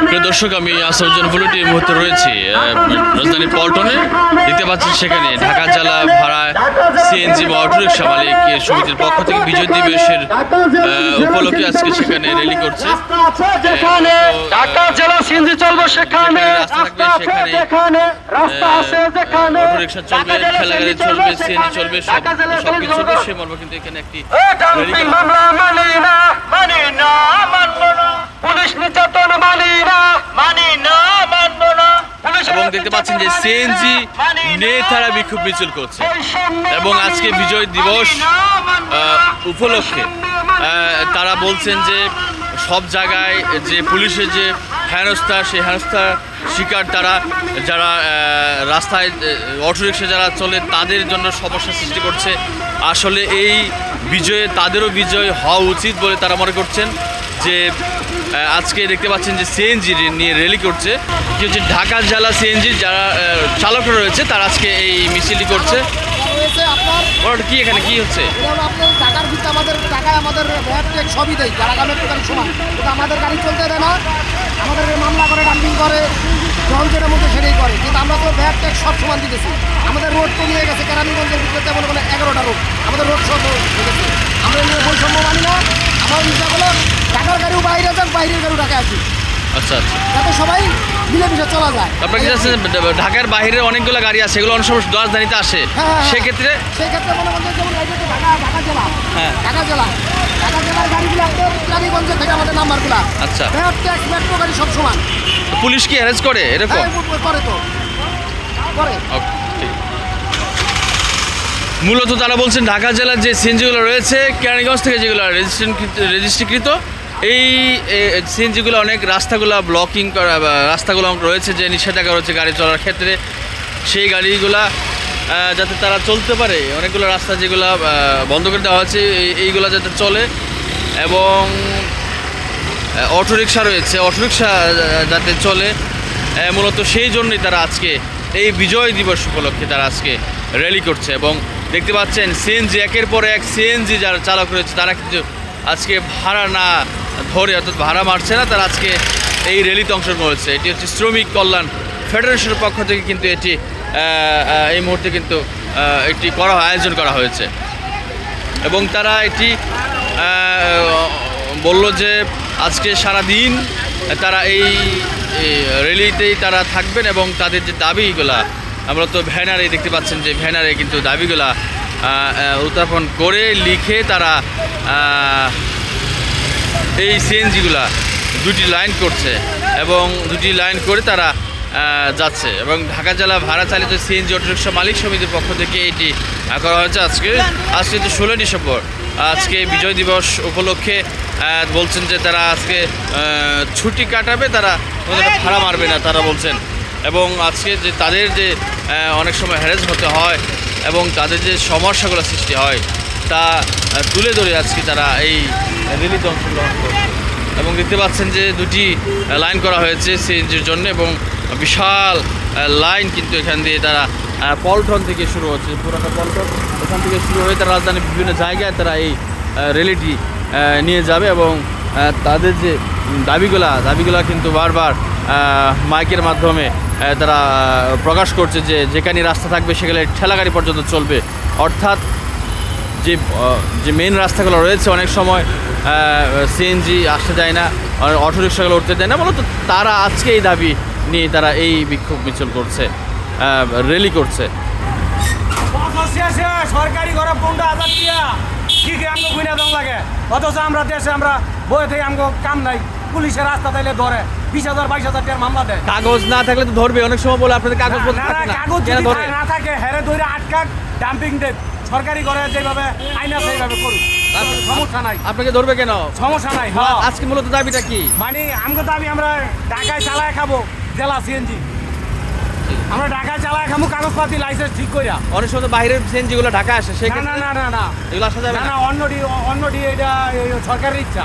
প্রিয় দর্শক, আমি আসাদুজ্জামান বুলেট এই মুহূর্তে রয়েছি রাজধানী পল্টনে। দেখতে পাচ্ছেন সেখানে ঢাকা জেলা ভাড়া সিএনজি বা অটোরিকশা মালিক সমিতির পক্ষ থেকে বিজয় দিবসের উপলক্ষে আজকে সেখানে র্যালি করছে। ঢাকা জেলা সিএনজি চলবে, সেখানে অটোরিকশা চলবে, ঠেলাগাড়ি চলবে, সিএনজি চলবে, সবকিছু চলবে। সে মর্মে কিন্তু এখানে একটি পুলিশ নির্যাতন মানি না, মানি না, মানব না। এবং দেখতে পাচ্ছেন যে সিএনজি নিয়ে তারা বিক্ষোভ মিছিল করছে। এবং আজকে বিজয় দিবস উপলক্ষে তারা বলছেন যে সব জায়গায় যে পুলিশের যে হেনস্থা, সেই হেনস্থা শিকার তারা, যারা রাস্তায় অটোরিকশা যারা চলে তাদের জন্য সমস্যা সৃষ্টি করছে। আসলে এই বিজয়ে তাদেরও বিজয় হওয়া উচিত বলে তারা মনে করছেন। যে আজকে দেখতে পাচ্ছেন যে সিএনজি নিয়ে র্যালি করছে, কি হচ্ছে ঢাকা জেলা সিএনজি যারা চালকরা রয়েছে তারা আজকে এই মিছিলটি করছে। কি এখানে কি হচ্ছে? ঢাকার ভিতরে আমাদের ঢাকায় আমাদের ভ্যাট ট্যাক্স সবই দেয়, যারা গ্রামের প্রধান সমান, কিন্তু আমাদের গাড়ি চলতে দেয় না, আমাদের মামলা করে, ডাম্পিং করে, যখন যেটার মধ্যে সেটাই করে। কিন্তু আমরা তো ভ্যাট ট্যাক্স সব সমান দিতেছি। আমাদের রোড তো নিয়ে গেছে কেরানীগঞ্জের ভিতরে তেমন কোনো 11টা রোড, আমাদের রোড সব গেছে। আমরা নিয়ে বৈষম্য মানি না। আমার বিষয়গুলো ঢাকার গাড়িও বাইরে যাক, বাইরের গাড়িও ঢাকায় আসি। আচ্ছা আচ্ছা, যাতে সবাই মিলেমিশে চলা যায়। আপনার কাছে ঢাকার বাইরে অনেকগুলো গাড়ি আছে, এগুলো অনেক সময় রাজধানীতে আসে, সেক্ষেত্রে মনে করছে যেমন ঢাকা জেলা, হ্যাঁ ঢাকা জেলার গাড়িগুলো কেরানীগঞ্জের থেকে আমাদের নাম্বারগুলো, আচ্ছা, ভ্যাট ট্যাক্স মেট্রো গাড়ি সব সমান। পুলিশ কি অ্যারেস্ট করে এরকম? করে তো করে। মূলত তারা বলছেন ঢাকা জেলার যে সিএনজিগুলো রয়েছে কেরানীগঞ্জ থেকে যেগুলো রেজিস্ট্রিকৃত, এই সিএনজিগুলো অনেক রাস্তাগুলো ব্লকিং করা, রাস্তাগুলো রয়েছে যে নিষেধাজ্ঞা রয়েছে গাড়ি চলার ক্ষেত্রে, সেই গাড়িগুলা যাতে তারা চলতে পারে, অনেকগুলো রাস্তা যেগুলো বন্ধ করে দেওয়া হয়েছে এইগুলো যাতে চলে। এবং অটোরিকশা রয়েছে, অটোরিকশা যাতে চলে, মূলত সেই জন্যই তারা আজকে এই বিজয় দিবস উপলক্ষে তারা আজকে র্যালি করছে। এবং দেখতে পাচ্ছেন সিএনজি, একের পর এক সিএনজি যারা চালক রয়েছে তারা কিন্তু আজকে ভাড়া না ধরে, অর্থাৎ ভাড়া মারছে না, তারা আজকে এই র্যালিতে অংশগ্রহণ করেছে। এটি হচ্ছে শ্রমিক কল্যাণ ফেডারেশনের পক্ষ থেকে কিন্তু এটি এই মুহূর্তে কিন্তু এটি আয়োজন করা হয়েছে। এবং তারা এটি বলল যে আজকে সারাদিন তারা এই র্যালিতেই তারা থাকবেন এবং তাদের যে দাবিগুলা, আমরা তো ব্যানারে দেখতে পাচ্ছেন যে ব্যানারে কিন্তু দাবিগুলা উত্থাপন করে লিখে তারা এই সিএনজিগুলা দুটি লাইন করছে এবং দুটি লাইন করে তারা যাচ্ছে। এবং ঢাকা জেলা ভাড়া চালিত সিএনজি অটোরিকশা মালিক সমিতির পক্ষ থেকে এটি করা হয়েছে। আজকে তো 16 ডিসেম্বর, আজকে বিজয় দিবস উপলক্ষে বলছেন যে তারা আজকে ছুটি কাটাবে, তারা ভাড়া মারবে না তারা বলছেন। এবং আজকে যে তাদের যে অনেক সময় হ্যারেস হতে হয় এবং তাদের যে সমস্যাগুলো সৃষ্টি হয় তা তুলে ধরে আজকে তারা এই র্যালিতে অংশগ্রহণ করছে। এবং দেখতে পাচ্ছেন যে দুটি লাইন করা হয়েছে সিএনজির জন্য এবং বিশাল লাইন কিন্তু এখান দিয়ে তারা পল্টন থেকে শুরু হচ্ছে, পুরোটা পল্টন, ওখান থেকে শুরু হয়ে তারা রাজধানীর বিভিন্ন জায়গায় তারা এই র্যালিটি নিয়ে যাবে। এবং তাদের যে দাবিগুলা কিন্তু বারবার মাইকের মাধ্যমে তারা প্রকাশ করছে যে যেখানে রাস্তা থাকবে সেখানে ঠেলাগাড়ি পর্যন্ত চলবে। অর্থাৎ যে মেন রাস্তাগুলো রয়েছে অনেক সময় সিএনজি আসতে যায় না, অটোরিকশাগুলো উঠতে দেয় না, মূলত তারা আজকে এই দাবি নিয়ে তারা এই বিক্ষোভ মিছিল করছে, র্যালি করছে। সরকারি ঘরে 15,000 টাকা কি আমগো গুইনা দাম লাগে, অথচ আমরা দেশে আমরা বয়ে থেকে আমগো কাম নাই, পুলিশের রাস্তা তাইলে ধরে 20,000 22,000 টাকার মামলা দেয়। কাগজ না থাকলে তো ধরবে, অনেক সময় বলে আপনাদের কাগজ না থাকে হেরে ধরে আটকাক, ডাম্পিং দেখ, সরকারি ঘরে যেভাবে আইন আছে সেইভাবে করুক, সমস্যা নাই। আপনাকে ধরবে কেন? সমস্যা নাই। আজকে মূলত দাবিটা কি? মানে আমগো দাবি আমরা ঢাকায় চালায় খাবো জেলা সিএনজি, আমরা ঢাকায় চালায় খাবো কাগজপাতি লাইসেন্স ঠিক কইরা। অনেক সময় বাইরের সিএনজিগুলো ঢাকা আসে, সেই না না না না এগুলো আসা যাবে না, অন্যটি এটা সরকারের ইচ্ছা।